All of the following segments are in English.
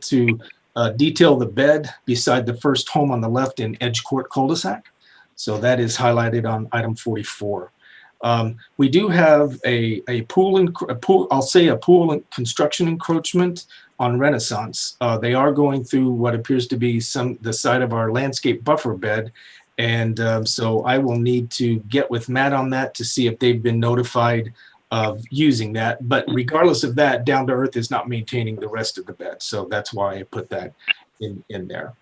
to detail the bed beside the first home on the left in Edge Court cul-de-sac. So that is highlighted on item 44. We do have a pool and construction encroachment on Renaissance. They are going through what appears to be the side of our landscape buffer bed. And so I will need to get with Matt on that to see if they've been notified of using that. But regardless of that, Down to Earth is not maintaining the rest of the bed. So that's why I put that in there.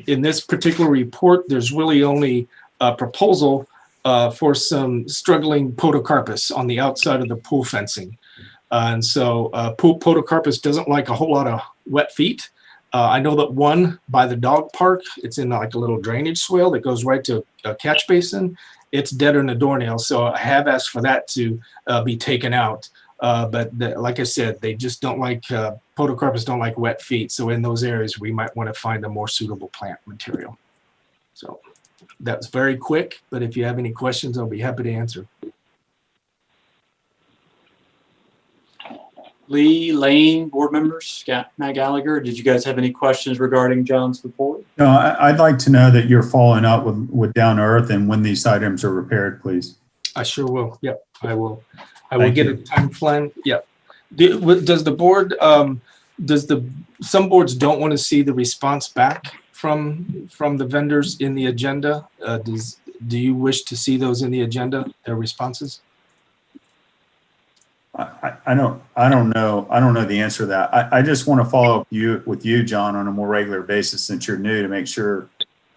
In this particular report, there's really only a proposal for some struggling podocarpus on the outside of the pool fencing. And so podocarpus doesn't like a whole lot of wet feet. I know that one by the dog park, it's in like a little drainage swale that goes right to a catch basin. It's deader than a doornail. So I have asked for that to be taken out. But like I said, they just don't like, podocarpus don't like wet feet. So in those areas, we might want to find a more suitable plant material. So that's very quick, but if you have any questions, I'll be happy to answer. Lee, Lane, board members, Matt Gallagher, did you guys have any questions regarding John's report? No, I'd like to know that you're following up with Down to Earth and when these items are repaired, please. I sure will. Yep, I will. I will get a time plan. Yep. Does the board, some boards don't want to see the response back from the vendors in the agenda? Do you wish to see those in the agenda, their responses? I don't know the answer to that. I just want to follow up with you, John, on a more regular basis since you're new to make sure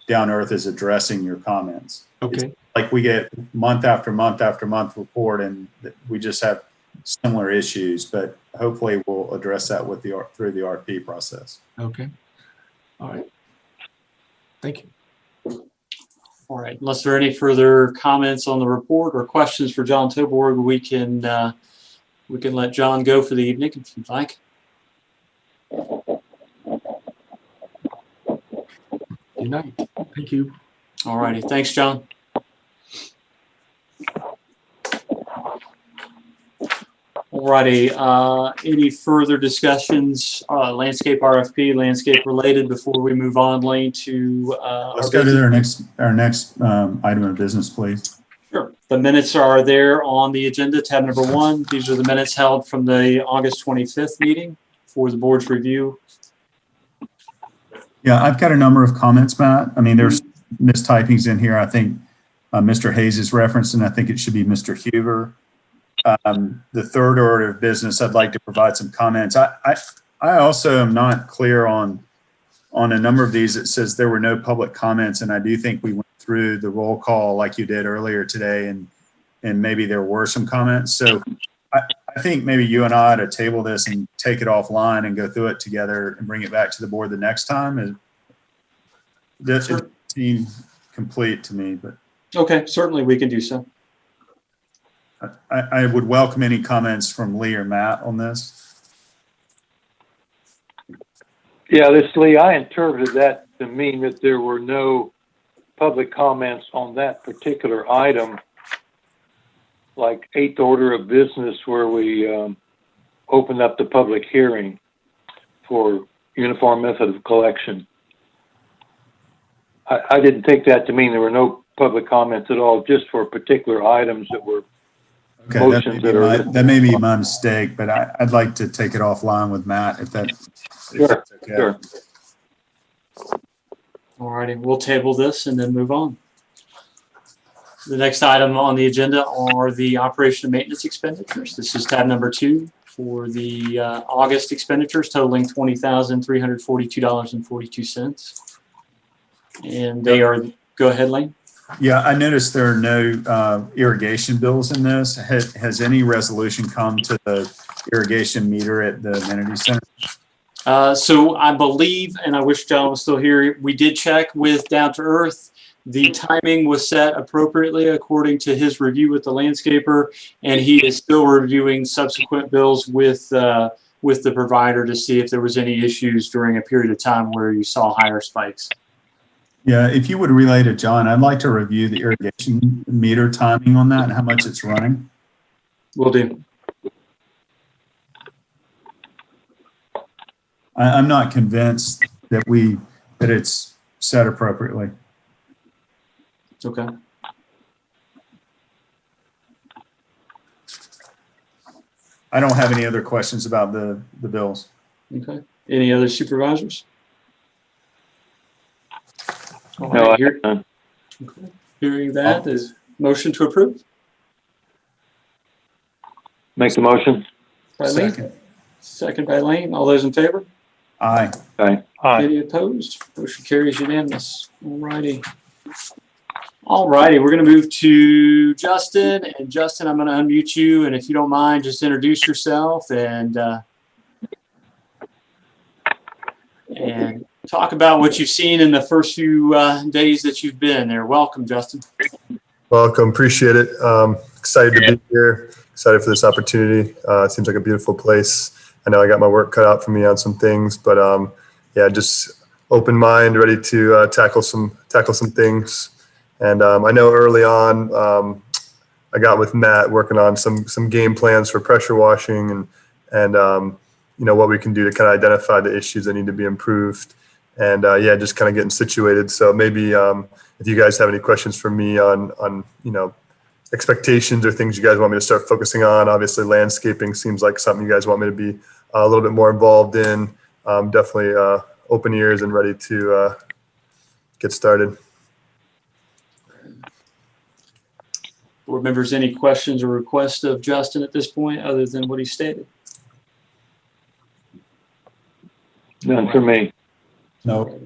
Down to Earth is addressing your comments. Okay. It's like we get month after month after month report and we just have similar issues, but hopefully we'll address that through the RP process. Okay. All right. Thank you. All right, unless there are any further comments on the report or questions for John Toborg, we can let John go for the evening if you'd like. Good night. Thank you. All righty, thanks, John. All righty, any further discussions, landscape RFP, landscape related before we move on, Lane, to let's go to our next item of business, please. Sure. The minutes are there on the agenda, tab number 1. These are the minutes held from the August 25th meeting for the board's review. Yeah, I've got a number of comments, Matt. I mean, there's mistypings in here. I think Mr. Hayes is referenced, and I think it should be Mr. Huber. The third order of business, I'd like to provide some comments. I also am not clear on a number of these. It says there were no public comments, and I do think we went through the roll call like you did earlier today, and maybe there were some comments. So I think maybe you and I ought to table this and take it offline and go through it together and bring it back to the board the next time. This seems complete to me, but okay, certainly we can do so. I would welcome any comments from Lee or Matt on this. Yeah, this Lee, I interpreted that to mean that there were no public comments on that particular item, like 8th order of business where we opened up the public hearing for uniform method of collection. I didn't take that to mean there were no public comments at all, just for particular items that were okay, motions that may be my mistake, but I'd like to take it offline with Matt if that's okay. Sure. All righty, we'll table this and then move on. The next item on the agenda are the operation and maintenance expenditures. This is tab number 2 for the August expenditures totaling $20,342.42. And they are, go ahead, Lane. Yeah, I noticed there are no irrigation bills in this. Has any resolution come to the irrigation meter at the amenity center? So I believe, and I wish John was still here, we did check with Down to Earth. The timing was set appropriately according to his review with the landscaper, and he is still reviewing subsequent bills with the provider to see if there was any issues during a period of time where you saw higher spikes. Yeah, if you would relay to John, I'd like to review the irrigation meter timing on that and how much it's running. Will do. I'm not convinced that it's set appropriately. Okay. I don't have any other questions about the bills. Okay. Any other supervisors? All No, right, I have none. okay. Hearing that, is motion to approve? Make the motion. By Lane? Second. Second by Lane. All those in favor? Aye. Aye. Any opposed? Motion carries unanimous. All righty. All righty, we're going to move to Justin. And Justin, I'm going to unmute you. And if you don't mind, just introduce yourself and talk about what you've seen in the first few days that you've been there. Welcome, Justin. Welcome. Appreciate it. Excited to be here. Excited for this opportunity. It seems like a beautiful place. I know I got my work cut out for me on some things, but yeah, just open mind, ready to tackle some things. And I know early on, I got with Matt working on some game plans for pressure washing and you know, what we can do to kind of identify the issues that need to be improved. And yeah, just kind of getting situated. So maybe if you guys have any questions for me on you know, expectations or things you guys want me to start focusing on. Obviously, landscaping seems like something you guys want me to be a little bit more involved in. Definitely open ears and ready to get started. Board members, any questions or requests of Justin at this point other than what he stated? None for me. No.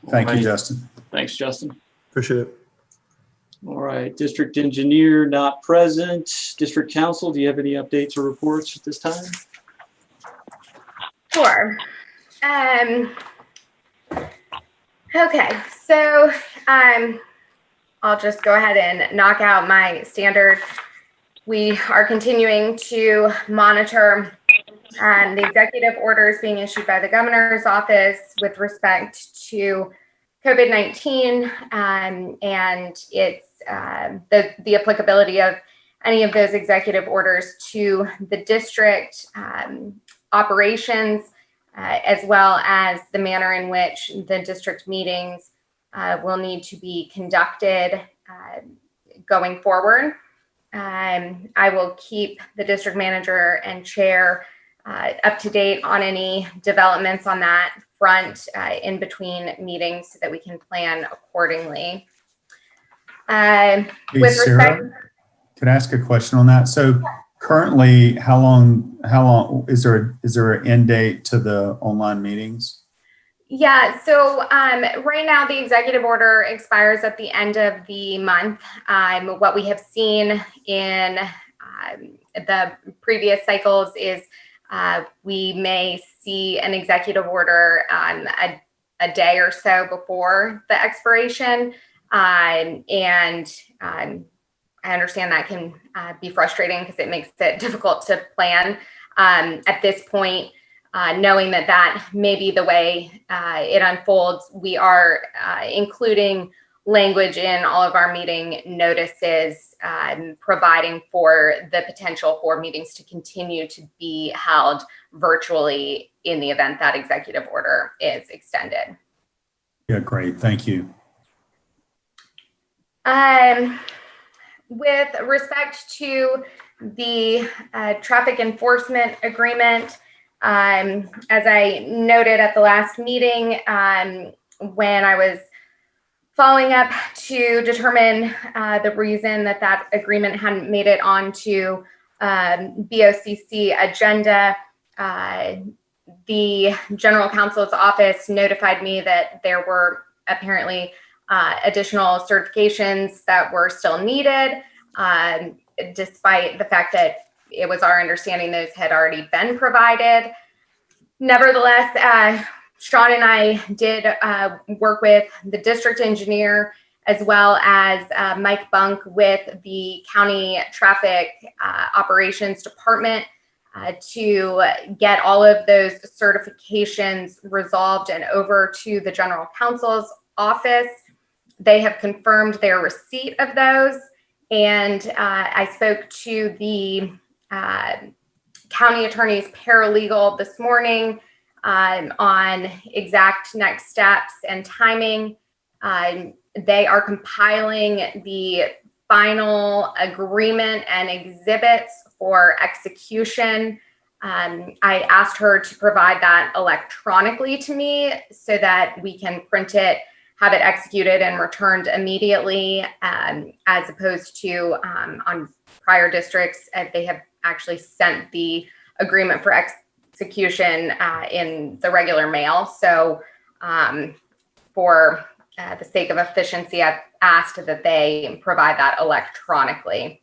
Thank you, Alrighty. Justin. Thanks, Justin. Appreciate it. All right, district engineer not present. District council, do you have any updates or reports at this time? Sure. Okay, so I'll just go ahead and knock out my standard. We are continuing to monitor the executive orders being issued by the governor's office with respect to COVID-19 and its the applicability of any of those executive orders to the district operations, as well as the manner in which the district meetings will need to be conducted going forward. I will keep the district manager and chair up to date on any developments on that front in between meetings so that we can plan accordingly. Hey, With Sarah, respect, could I ask a question on that? So currently, how long is there an end date to the online meetings? yeah, so right now the executive order expires at the end of the month. What we have seen in the previous cycles is we may see an executive order a day or so before the expiration. I understand that can be frustrating because it makes it difficult to plan at this point. Knowing that may be the way it unfolds, we are including language in all of our meeting notices, providing for the potential for meetings to continue to be held virtually in the event that executive order is extended. Yeah, great. Thank you. With respect to the traffic enforcement agreement, as I noted at the last meeting, when I was following up to determine the reason that agreement hadn't made it onto BOCC agenda, the general counsel's office notified me that there were apparently additional certifications that were still needed, despite the fact that it was our understanding those had already been provided. Nevertheless, Sean and I did work with the district engineer as well as Mike Bunk with the county traffic operations department to get all of those certifications resolved and over to the general counsel's office. They have confirmed their receipt of those, and I spoke to the county attorney's paralegal this morning, on exact next steps and timing. They are compiling the final agreement and exhibits for execution. I asked her to provide that electronically to me so that we can print it, have it executed and returned immediately, as opposed to on prior districts, they have actually sent the agreement for execution in the regular mail. So for the sake of efficiency, I've asked that they provide that electronically.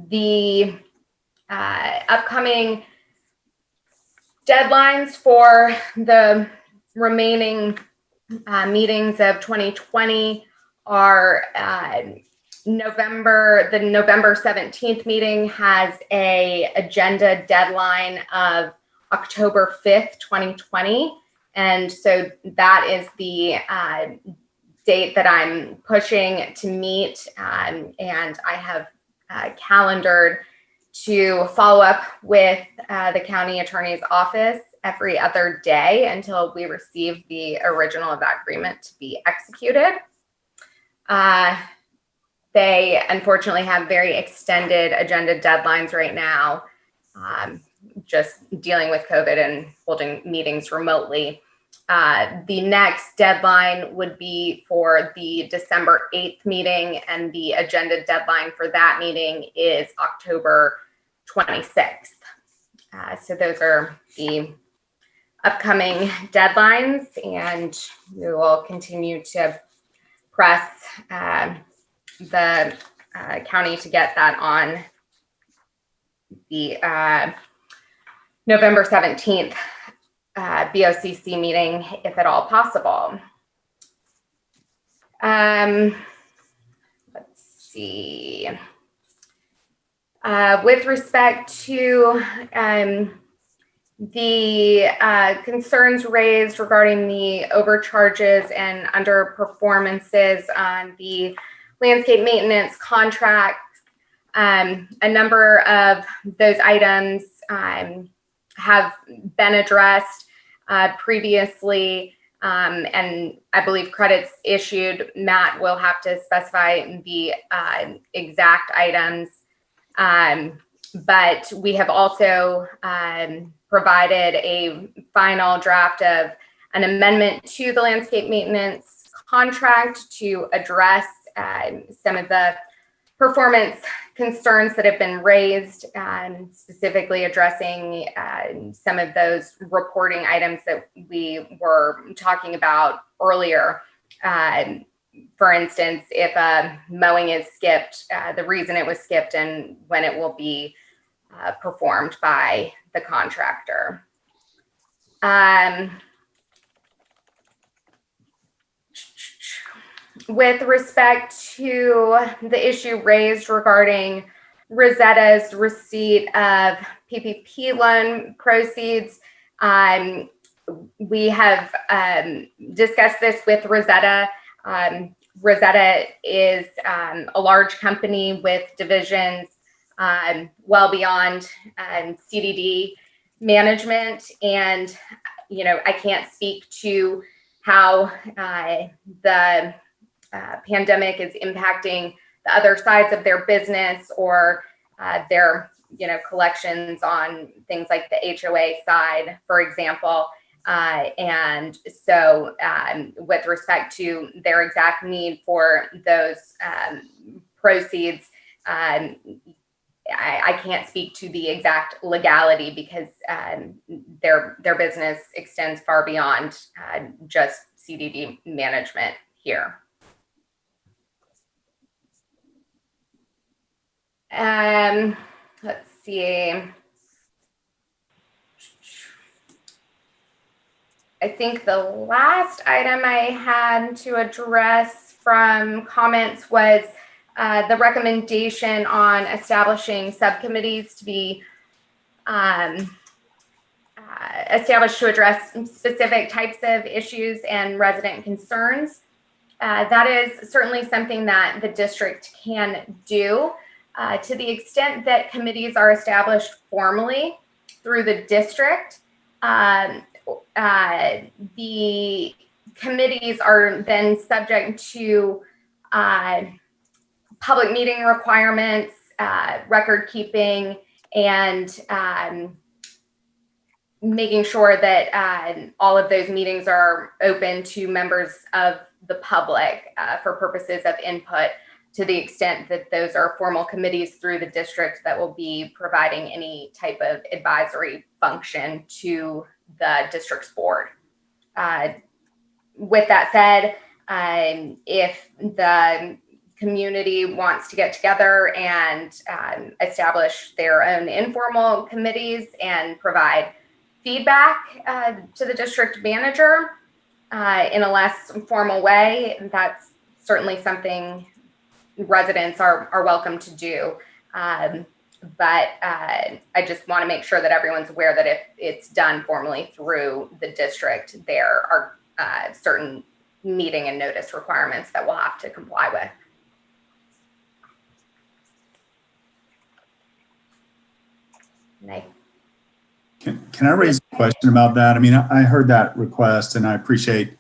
The upcoming deadlines for the remaining meetings of 2020 are the November 17th meeting has a agenda deadline of October 5th, 2020. And so that is the date that I'm pushing to meet. And I have calendared to follow up with the county attorney's office every other day until we receive the original of that agreement to be executed. They unfortunately have very extended agenda deadlines right now, just dealing with COVID and holding meetings remotely. The next deadline would be for the December 8th meeting, and the agenda deadline for that meeting is October 26th. So those are the upcoming deadlines, and we will continue to press the county to get that on the November 17th BOCC meeting, if at all possible. Let's see. With respect to the concerns raised regarding the overcharges and underperformances on the landscape maintenance contract, a number of those items have been addressed previously, and I believe credits issued. Matt will have to specify the exact items, but we have also provided a final draft of an amendment to the landscape maintenance contract to address some of the performance concerns that have been raised, specifically addressing some of those reporting items that we were talking about earlier. For instance, if mowing is skipped, the reason it was skipped and when it will be performed by the contractor. With respect to the issue raised regarding Rosetta's receipt of PPP loan proceeds, we have discussed this with Rosetta. Rosetta is a large company with divisions well beyond CDD management, and I can't speak to how the pandemic is impacting the other sides of their business or their collections on things like the HOA side, for example. And so with respect to their exact need for those proceeds, I can't speak to the exact legality because their business extends far beyond just CDD management here. Let's see. I think the last item I had to address from comments was the recommendation on establishing subcommittees to be established to address specific types of issues and resident concerns. That is certainly something that the district can do. To the extent that committees are established formally through the district, The committees are then subject to public meeting requirements, record keeping, and making sure that all of those meetings are open to members of the public for purposes of input, to the extent that those are formal committees through the district that will be providing any type of advisory function to the district's board. With that said, if the community wants to get together and establish their own informal committees and provide feedback to the district manager in a less formal way, that's certainly something residents are welcome to do. But I just want to make sure that everyone's aware that if it's done formally through the district, there are certain meeting and notice requirements that we'll have to comply with. Can I raise a question about that? I mean, I heard that request and I appreciate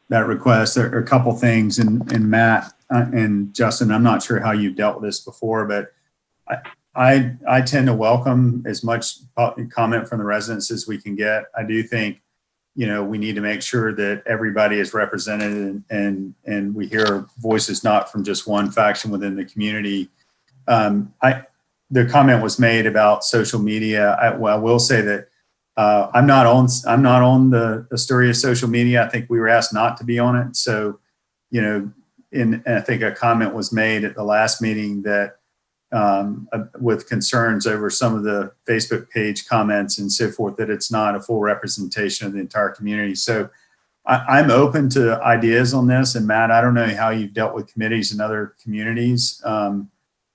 that request. There are a couple things, and Matt and Justin, I'm not sure how you've dealt with this before, but I tend to welcome as much comment from the residents as we can get. I do think, you know, we need to make sure that everybody is represented and we hear voices not from just one faction within the community. The comment was made about social media. I will say that I'm not on the Asturia social media. I think we were asked not to be on it. So, you know, and I think a comment was made at the last meeting that with concerns over some of the Facebook page comments and so forth, that it's not a full representation of the entire community. So I'm open to ideas on this. And Matt, I don't know how you've dealt with committees in other communities,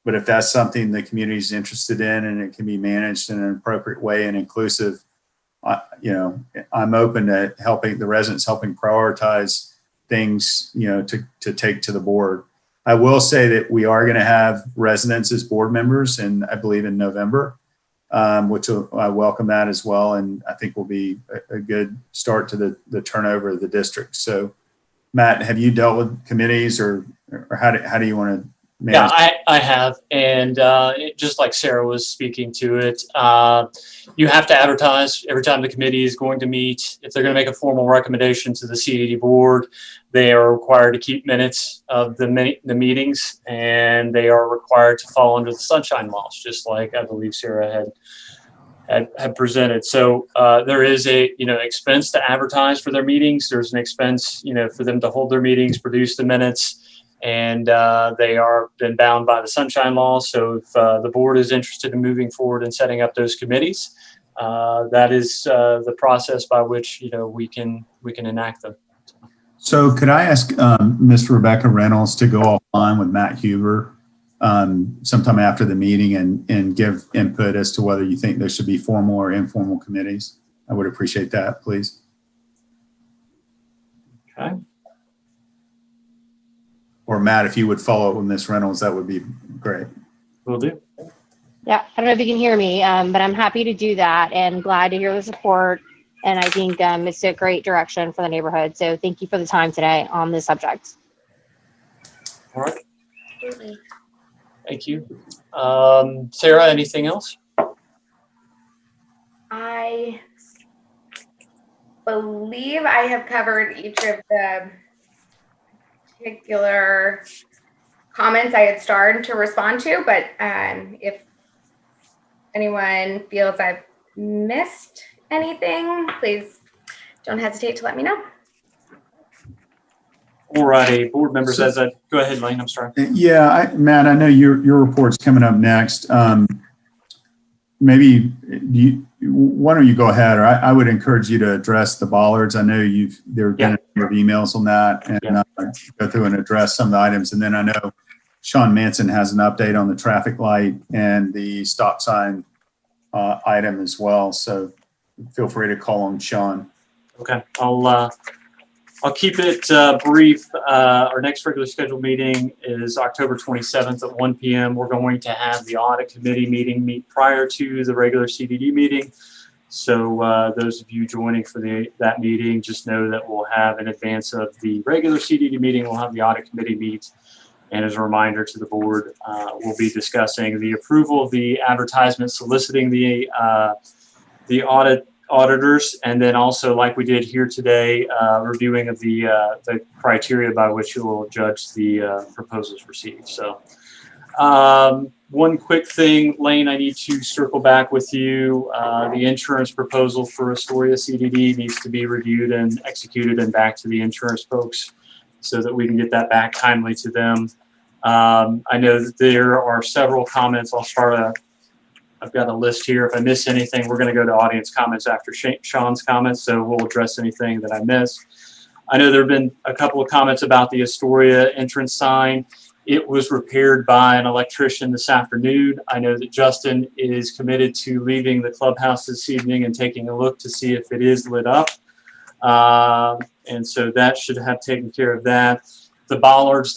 but if that's something the community is interested in and it can be managed in an appropriate way and inclusive, you know, I'm open to helping the residents, helping prioritize things, you know, to take to the board. I will say that we are going to have residents as board members, and I believe in November, which I welcome that as well. And I think will be a good start to the turnover of the district. So Matt, have you dealt with committees or how do you want to manage? Yeah, I have. And just like Sarah was speaking to it, you have to advertise every time the committee is going to meet. If they're going to make a formal recommendation to the CDD board, they are required to keep minutes of the meetings, and they are required to fall under the sunshine laws, just like I believe Sarah had presented. So there is a, you know, expense to advertise for their meetings. There's an expense, you know, for them to hold their meetings, produce the minutes, and they are then bound by the sunshine law. So if the board is interested in moving forward and setting up those committees, that is the process by which, you know, we can enact them. So could I ask Ms. Rebecca Reynolds to go offline with Matt Huber sometime after the meeting and give input as to whether you think there should be formal or informal committees? I would appreciate that, please. Okay. Or Matt, if you would follow up with Ms. Reynolds, that would be great. Will do. Yeah, I don't know if you can hear me, but I'm happy to do that and glad to hear the support. And I think it's a great direction for the neighborhood. So thank you for the time today on this subject. All right. Thank you. Sarah, anything else? I believe I have covered each of the particular comments I had started to respond to, but if anyone feels I've missed anything, please don't hesitate to let me know. All righty, board members, go ahead, Lane, I'm sorry. Yeah, Matt, I know your report's coming up next. Maybe why don't you go ahead, or I would encourage you to address the bollards. I know there have been a number of emails on that, and go through and address some of the items. And then I know Sean Manson has an update on the traffic light and the stop sign item as well. So feel free to call on Sean. Okay, I'll keep it brief. Our next regular scheduled meeting is October 27th at 1 p.m. We're going to have the audit committee meet prior to the regular CDD meeting. So those of you joining for that meeting, just know that we'll have, in advance of the regular CDD meeting, we'll have the audit committee meet. And as a reminder to the board, we'll be discussing the approval of the advertisement soliciting the auditors, and then also, like we did here today, reviewing of the criteria by which you will judge the proposals received. So one quick thing, Lane, I need to circle back with you. The insurance proposal for Asturia CDD needs to be reviewed and executed and back to the insurance folks so that we can get that back timely to them. I know that there are several comments. I've got a list here. If I miss anything, we're going to go to audience comments after Sean's comments, so we'll address anything that I miss. I know there have been a couple of comments about the Asturia entrance sign. It was repaired by an electrician this afternoon. I know that Justin is committed to leaving the clubhouse this evening and taking a look to see if it is lit up. And so that should have taken care of that. The bollards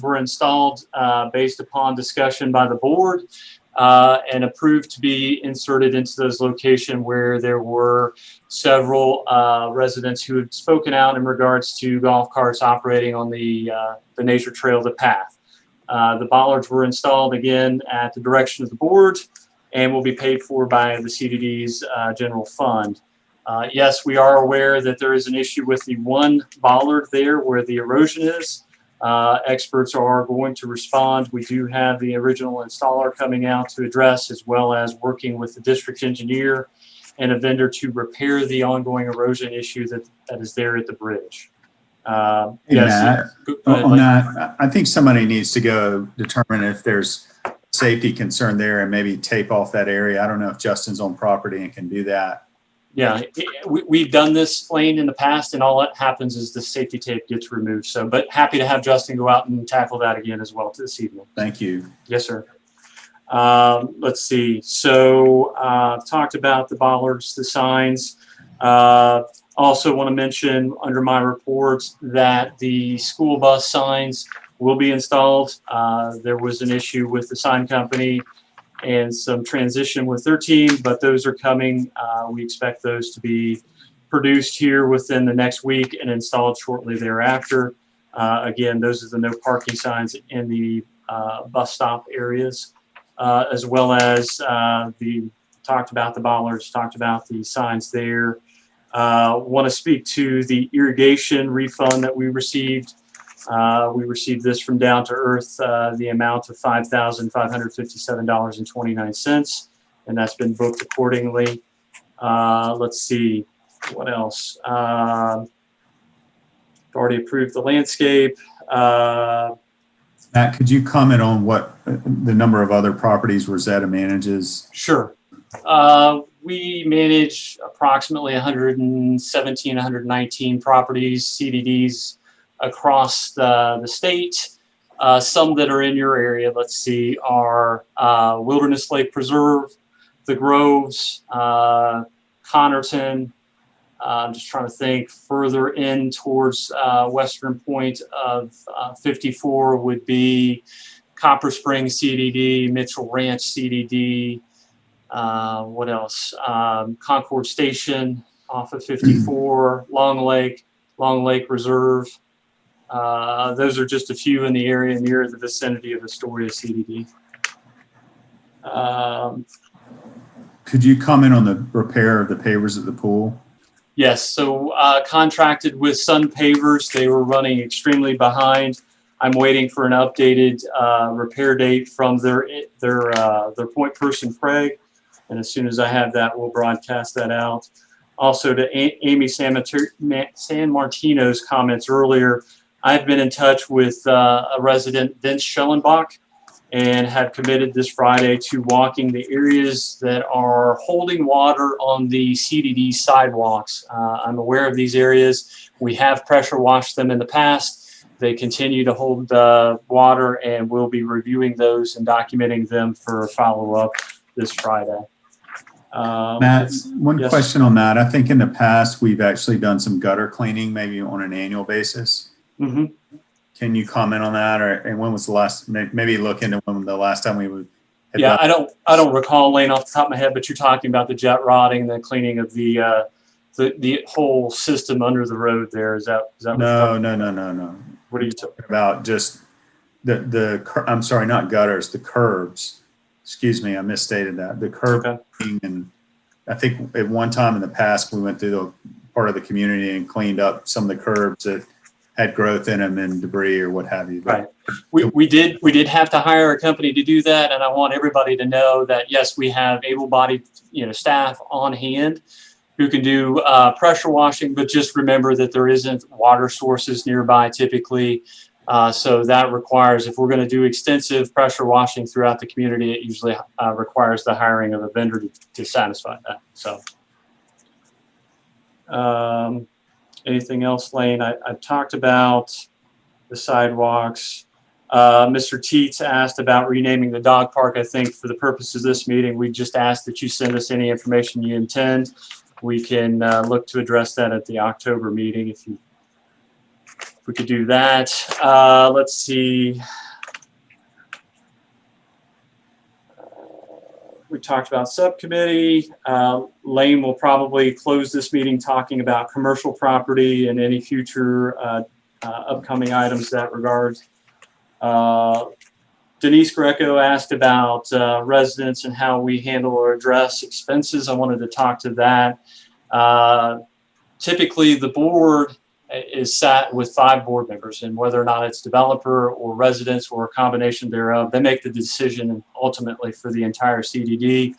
were installed based upon discussion by the board and approved to be inserted into those locations where there were several residents who had spoken out in regards to golf carts operating on the nature trail, the path. The bollards were installed again at the direction of the board and will be paid for by the CDD's general fund. Yes, we are aware that there is an issue with the one bollard there where the erosion is. Experts are going to respond. We do have the original installer coming out to address, as well as working with the district engineer and a vendor to repair the ongoing erosion issue that is there at the bridge. Hey, Yes, Matt, go ahead, on Lane. that, I think somebody needs to go determine if there's safety concern there and maybe tape off that area. I don't know if Justin's on property and can do that. Yeah, we've done this, Lane, in the past, and all that happens is the safety tape gets removed. So, but happy to have Justin go out and tackle that again as well this evening. Thank you. Yes, sir. Let's see. So, talked about the bollards, the signs. Also want to mention under my reports that the school bus signs will be installed. There was an issue with the sign company and some transition with their team, but those are coming. We expect those to be produced here within the next week and installed shortly thereafter. Again, those are the no parking signs in the bus stop areas, as well as talked about the bollards, talked about the signs there. Want to speak to the irrigation refund that we received. We received this from Down to Earth, the amount of $5,557.29, and that's been booked accordingly. Let's see, what else? Already approved the landscape. Matt, could you comment on what the number of other properties Rosetta manages? Sure. We manage approximately 117, 119 properties, CDDs, across the state. Some that are in your area, let's see, are Wilderness Lake Preserve, the Groves, Connerton. I'm just trying to think further in towards western point of 54 would be Copper Springs CDD, Mitchell Ranch CDD. What else? Concord Station off of 54, Long Lake Reserve. Those are just a few in the area near the vicinity of Asturia CDD. Could you comment on the repair of the pavers at the pool? Yes, so contracted with Sun Pavers. They were running extremely behind. I'm waiting for an updated repair date from their point person, Craig. And as soon as I have that, we'll broadcast that out. Also to Amy San Martino's comments earlier, I've been in touch with a resident, Vince Schellenbach, and have committed this Friday to walking the areas that are holding water on the CDD sidewalks. I'm aware of these areas. We have pressure washed them in the past. They continue to hold water, and we'll be reviewing those and documenting them for follow-up this Friday. Matt, one yes. question on that. I think in the past, we've actually done some gutter cleaning, maybe on an annual basis. Mm-hmm. Can you comment on that? And when was the last, maybe look into when the last time we Yeah, I don't recall, Lane, off the top of my head, but you're talking about the jet rotting, the cleaning of the whole system under the road there. Is that what you're talking about? No. What are you talking About just I'm sorry, not gutters, the curbs. Excuse me, I misstated that. The curb. Okay. And I think at one time in the past, we went through the part of the community and cleaned up some of the curbs that had growth in them and debris or what have you. Right. We did have to hire a company to do that, and I want everybody to know that yes, we have able-bodied staff on hand who can do pressure washing, but just remember that there isn't water sources nearby typically. So that requires, if we're going to do extensive pressure washing throughout the community, it usually requires the hiring of a vendor to satisfy that. So anything else, Lane? I've talked about the sidewalks. Mr. Teets asked about renaming the dog park. I think for the purpose of this meeting, we just asked that you send us any information you intend. We can look to address that at the October meeting if we could do that. Let's see. We talked about subcommittee. Lane will probably close this meeting talking about commercial property and any future upcoming items that regards. Denise Greco asked about residents and how we handle or address expenses. I wanted to talk to that. Typically, the board is sat with 5 board members, and whether or not it's developer or residents or a combination thereof, they make the decision ultimately for the entire CDD.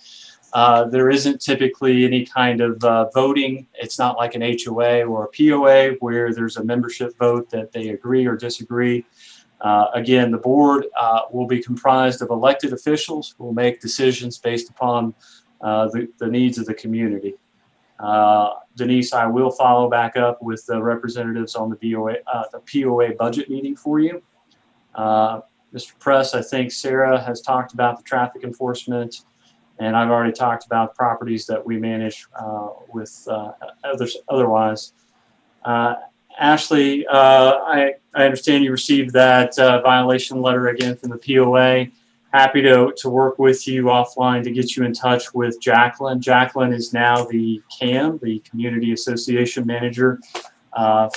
There isn't typically any kind of voting. It's not like an HOA or a POA where there's a membership vote that they agree or disagree. Again, the board will be comprised of elected officials who will make decisions based upon the needs of the community. Denise, I will follow back up with the representatives on the POA budget meeting for you. Mr. Press, I think Sarah has talked about the traffic enforcement, and I've already talked about properties that we manage with others otherwise. Ashley, I understand you received that violation letter again from the POA. Happy to work with you offline to get you in touch with Jacqueline. Jacqueline is now the CAM, the Community Association Manager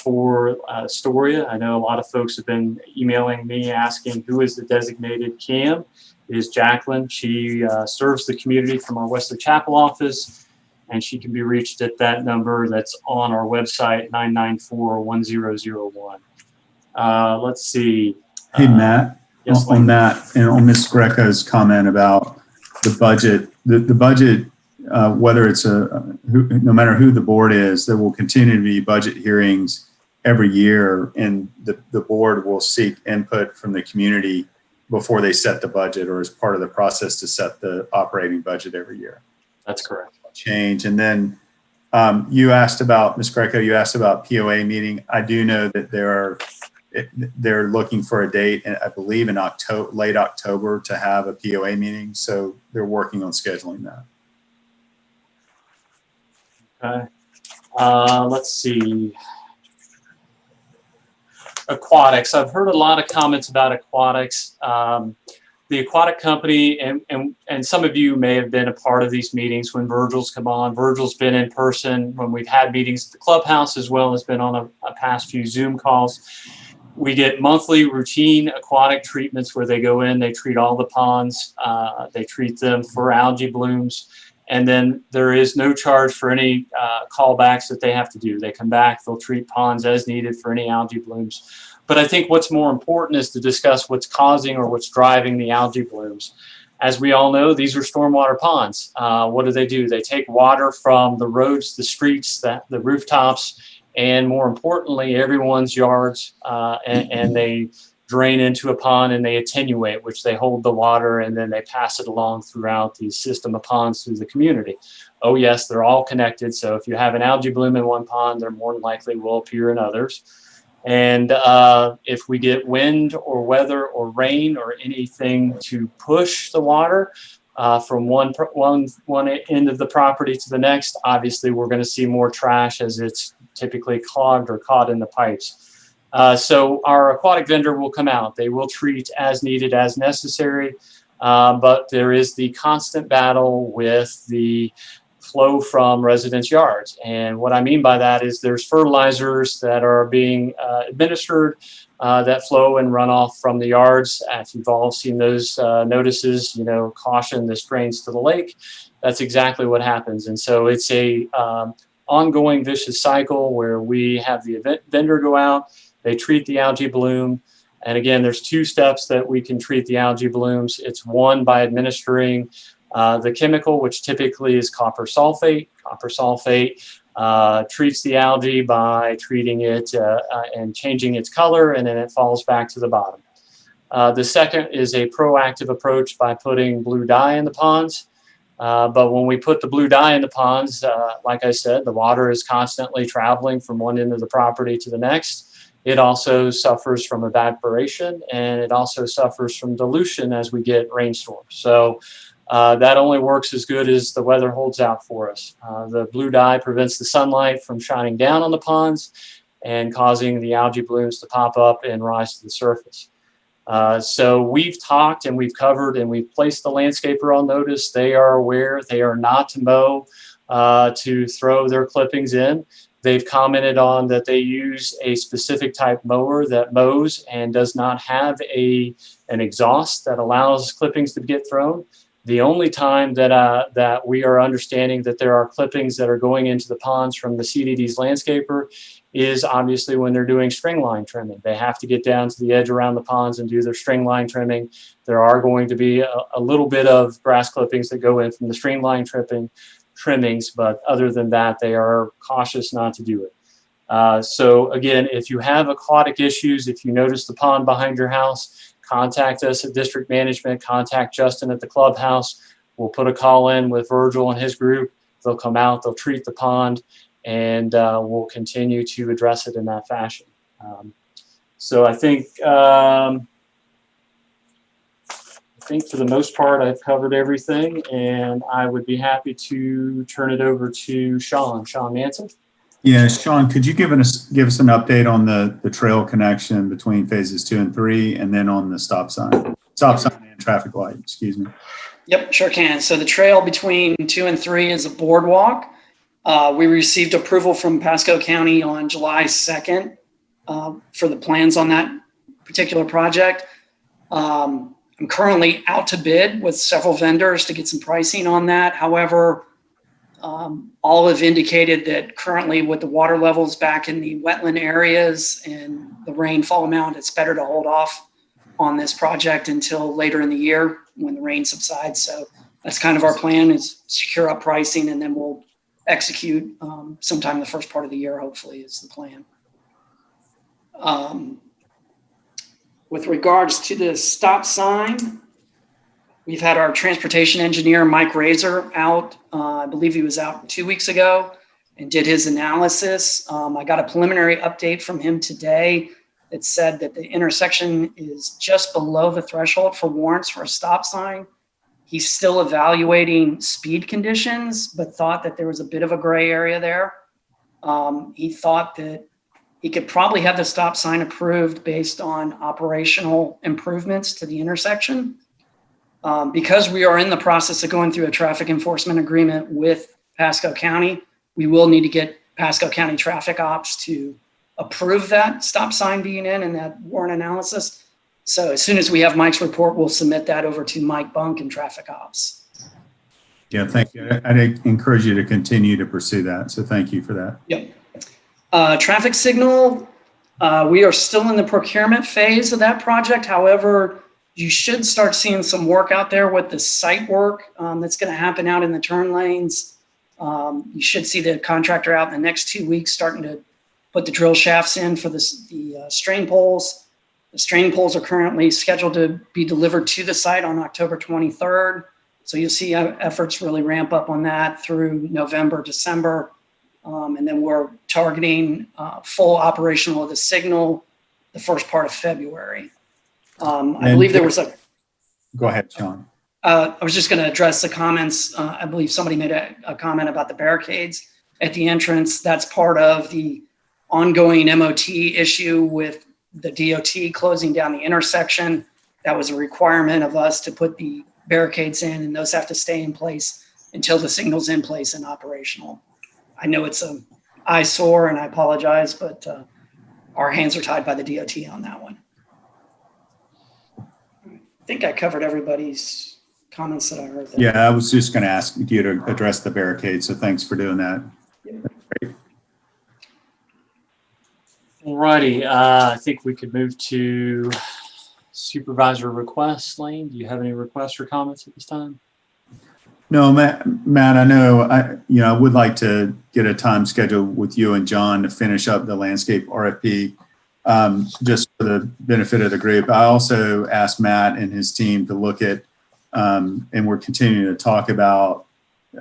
for Asturia. I know a lot of folks have been emailing me asking who is the designated CAM. It is Jacqueline. She serves the community from our Wesley Chapel office, and she can be reached at that number that's on our website, 994-1001. Let's see. Hey, Matt, yes, on that, and on Ms. Greco's comment about the budget, the budget, whether it's no matter who the board is, there will continue to be budget hearings every year, and the board will seek input from the community before they set the budget or as part of the process to set the operating budget every year. That's correct. Change. And then you asked about, Ms. Greco, you asked about POA meeting. I do know that they're looking for a date, and I believe in late October to have a POA meeting. So they're working on scheduling that. Okay. Let's see. Aquatics. I've heard a lot of comments about aquatics. The aquatic company, and some of you may have been a part of these meetings when Virgil's come on. Virgil's been in person when we've had meetings at the clubhouse, as well as been on a past few Zoom calls. We get monthly routine aquatic treatments where they go in, they treat all the ponds, they treat them for algae blooms, and then there is no charge for any callbacks that they have to do. They come back, they'll treat ponds as needed for any algae blooms. But I think what's more important is to discuss what's causing or what's driving the algae blooms. As we all know, these are stormwater ponds. What do? They take water from the roads, the streets, the rooftops, and more importantly, everyone's yards, and they drain into a pond and they attenuate, which they hold the water and then they pass it along throughout the system of ponds through the community. Oh yes, they're all connected. So if you have an algae bloom in one pond, they're more than likely will appear in others. And if we get wind or weather or rain or anything to push the water from one end of the property to the next, obviously we're going to see more trash as it's typically clogged or caught in the pipes. So our aquatic vendor will come out. They will treat as needed, as necessary. But there is the constant battle with the flow from residents' yards. And what I mean by that is there's fertilizers that are being administered that flow and run off from the yards. If you've all seen those notices, caution, this drains to the lake. That's exactly what happens. And so it's a ongoing vicious cycle where we have the vendor go out, they treat the algae bloom. And again, there's 2 steps that we can treat the algae blooms. It's one by administering the chemical, which typically is copper sulfate. Copper sulfate treats the algae by treating it and changing its color, and then it falls back to the bottom. The second is a proactive approach by putting blue dye in the ponds. But when we put the blue dye in the ponds, like I said, the water is constantly traveling from one end of the property to the next. It also suffers from evaporation, and it also suffers from dilution as we get rainstorms. So that only works as good as the weather holds out for us. The blue dye prevents the sunlight from shining down on the ponds and causing the algae blooms to pop up and rise to the surface. So we've talked and we've covered and we've placed the landscaper on notice. They are aware. They are not to mow to throw their clippings in. They've commented on that they use a specific type mower that mows and does not have an exhaust that allows clippings to get thrown. The only time that we are understanding that there are clippings that are going into the ponds from the CDD's landscaper is obviously when they're doing string line trimming. They have to get down to the edge around the ponds and do their string line trimming. There are going to be a little bit of grass clippings that go in from the string line trimmings, but other than that, they are cautious not to do it. So again, if you have aquatic issues, if you notice the pond behind your house, contact us at district management, contact Justin at the clubhouse. We'll put a call in with Virgil and his group. They'll come out, they'll treat the pond, and we'll continue to address it in that fashion. So I think for the most part, I've covered everything, and I would be happy to turn it over to Sean Manson. Yeah, Sean, could you give us an update on the trail connection between phases 2 and 3, and then on the stop sign and traffic light, excuse me. Yep, sure can. So the trail between 2 and 3 is a boardwalk. We received approval from Pasco County on July 2nd for the plans on that particular project. I'm currently out to bid with several vendors to get some pricing on that. However, all have indicated that currently with the water levels back in the wetland areas and the rainfall amount, it's better to hold off on this project until later in the year when the rain subsides. So that's kind of our plan, is secure up pricing, and then we'll execute sometime in the first part of the year, hopefully, is the plan. With regards to the stop sign, we've had our transportation engineer, Mike Razor, out. I believe he was out 2 weeks ago and did his analysis. I got a preliminary update from him today that said that the intersection is just below the threshold for warrants for a stop sign. He's still evaluating speed conditions, but thought that there was a bit of a gray area there. He thought that he could probably have the stop sign approved based on operational improvements to the intersection. Because we are in the process of going through a traffic enforcement agreement with Pasco County, we will need to get Pasco County traffic ops to approve that stop sign being in and that warrant analysis. So as soon as we have Mike's report, we'll submit that over to Mike Bunk and traffic ops. Yeah, thank you. I'd encourage you to continue to pursue that. So thank you for that. Yep. Traffic signal, we are still in the procurement phase of that project. However, you should start seeing some work out there with the site work that's going to happen out in the turn lanes. You should see the contractor out in the next 2 weeks starting to put the drill shafts in for the strain poles. The strain poles are currently scheduled to be delivered to the site on October 23rd. So you'll see efforts really ramp up on that through November, December. And then we're targeting full operational of the signal the first part of February. I believe there was a... Go ahead, Sean. I was just going to address the comments. I believe somebody made a comment about the barricades at the entrance. That's part of the ongoing MOT issue with the DOT closing down the intersection. That was a requirement of us to put the barricades in, and those have to stay in place until the signal's in place and operational. I know it's an eyesore, and I apologize, but our hands are tied by the DOT on that one. I think I covered everybody's comments that I heard there. Yeah, I was just going to ask you to address the barricade, so thanks for doing that. Alrighty, I think we could move to supervisor requests. Lane, do you have any requests or comments at this time? No, Matt, I know I would like to get a time schedule with you and John to finish up the landscape RFP, just for the benefit of the group. I also asked Matt and his team to look at, and we're continuing to talk about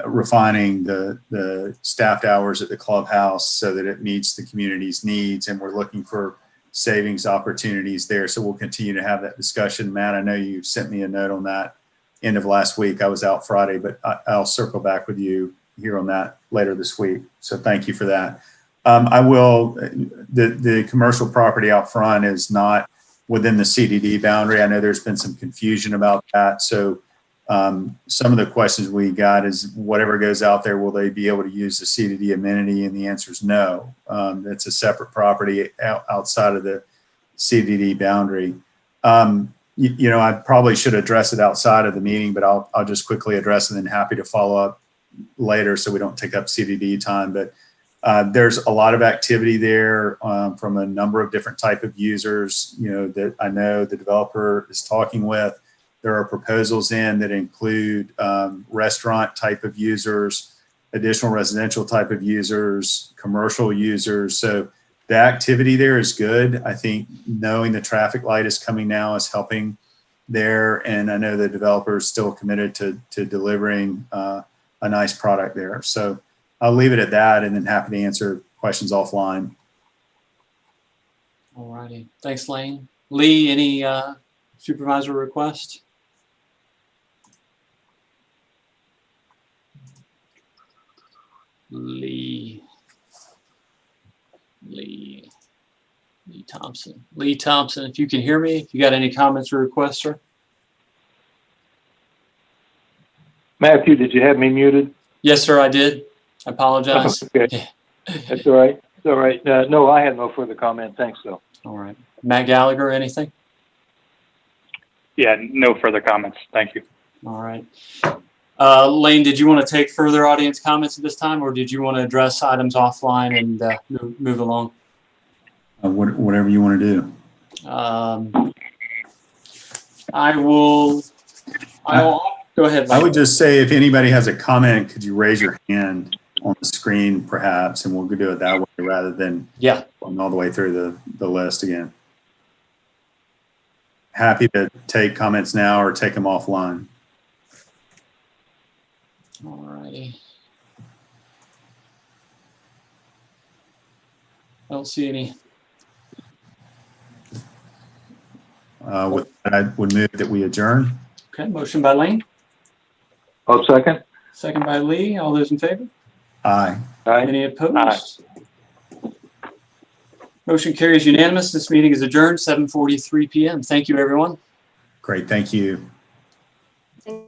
refining the staffed hours at the clubhouse so that it meets the community's needs, and we're looking for savings opportunities there. So we'll continue to have that discussion. Matt, I know you sent me a note on that end of last week. I was out Friday, but I'll circle back with you here on that later this week. So thank you for that. I will, the commercial property out front is not within the CDD boundary. I know there's been some confusion about that. So some of the questions we got is whatever goes out there, will they be able to use the CDD amenity? And the answer is no. It's a separate property outside of the CDD boundary. I probably should address it outside of the meeting, but I'll just quickly address it and happy to follow up later so we don't take up CDD time. But there's a lot of activity there from a number of different type of users, that I know the developer is talking with. There are proposals in that include restaurant type of users, additional residential type of users, commercial users. So the activity there is good. I think knowing the traffic light is coming now is helping there. And I know the developer is still committed to delivering a nice product there. So I'll leave it at that and then happy to answer questions offline. All righty. Thanks, Lane. Lee, any supervisor request? Lee Thompson. Lee Thompson, if you can hear me, if you got any comments or requests, sir? Matthew, did you have me muted? Yes, sir, I did. I apologize. Okay. That's all right. It's all right. No, I had no further comment. Thanks, though. All right. Matt Gallagher, anything? Yeah, no further comments. Thank you. All right. Lane, did you want to take further audience comments at this time, or did you want to address items offline and move along? Whatever you want to do. I will go ahead, Lane. I would just say if anybody has a comment, could you raise your hand on the screen perhaps, and we'll do it that way rather than going all the way through the list again. Happy to take comments now or take them offline. All righty. I don't see any. With that, I would move that we adjourn. Okay, motion by Lane. I'll second. Second by Lee. All those in favor? Aye. Aye. Any opposed? Motion carries unanimous. This meeting is adjourned, 7:43 p.m. Thank you, everyone. Great. Thank you. Thank